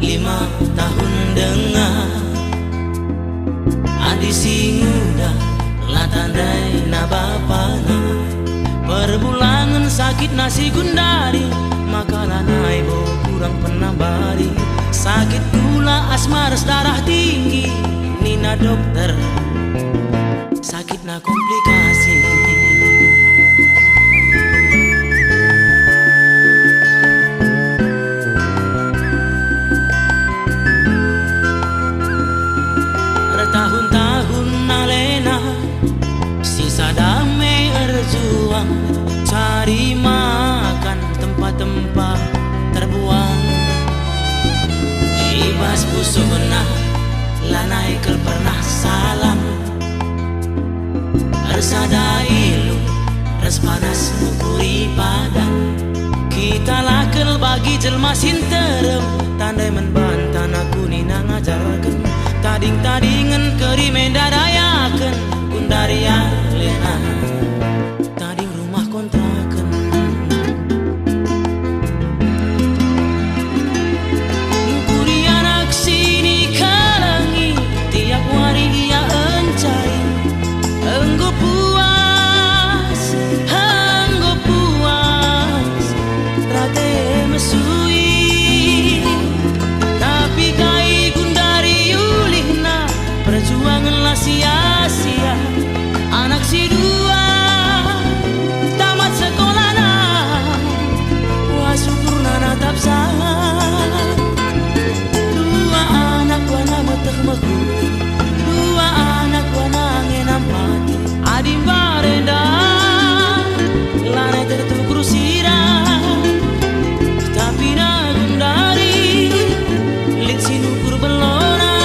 5 tahun dengar adi singuda latandai na bapana perbulangan sakit nasi gundari makalah nai bo kurang penambari sakit gula asmaras darah tinggi nina dokter sakit na komplikasi tahun-tahun alena sisa damai berjuang cari makan tempat-tempat terbuang ibas busuna lanai kel pernah salam ersada ilu res panas mukuri padan kita lakel bagi jelma sinterem tandai menbantan aku nina ngajarkan tading-tadingan keri mendadayakan kundaria lena tading rumah kontrakan ngukuri anak sini kalangi tiap hari ia encai enggo puas rate mesui tapi kai gundari perjuanganlah sia-sia anak si dua tamat sekolah wah syukur nana tak salah dua anak wana metek meku dua anak wana ngenam pati adim barenda lanai tertukur sirah tapi nagun dari lit sinukur belona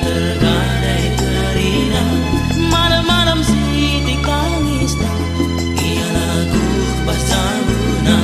tergadai kerina malam-malam sitik tangis ia lagu basabuna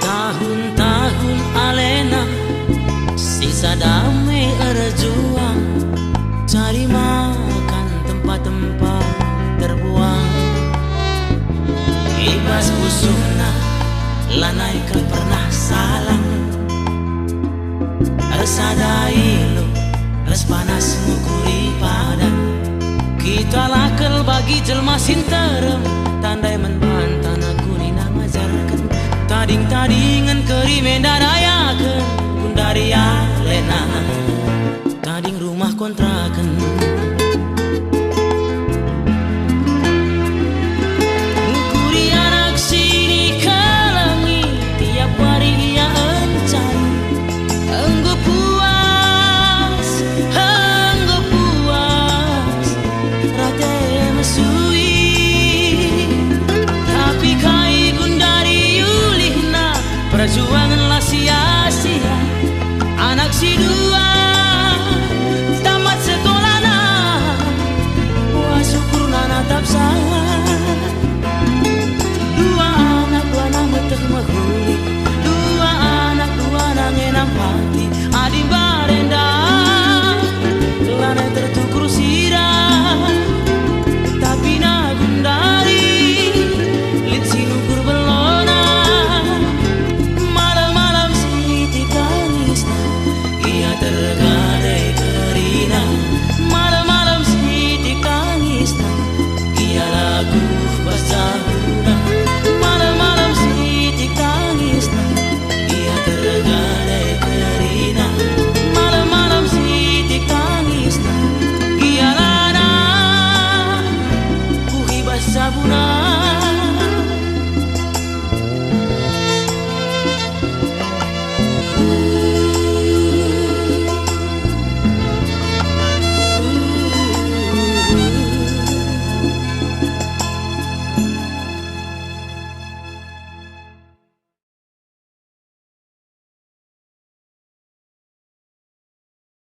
tahun-tahun alena sisa damai erjuang cari makan tempat-tempat terbuang ibas busuna lanai kel pernah salam ersadai lu res panas ngukuri padan kita lakel bagi jelma sinterem tandai menbantan aku nina ngajarkan tading-tadingan keri menda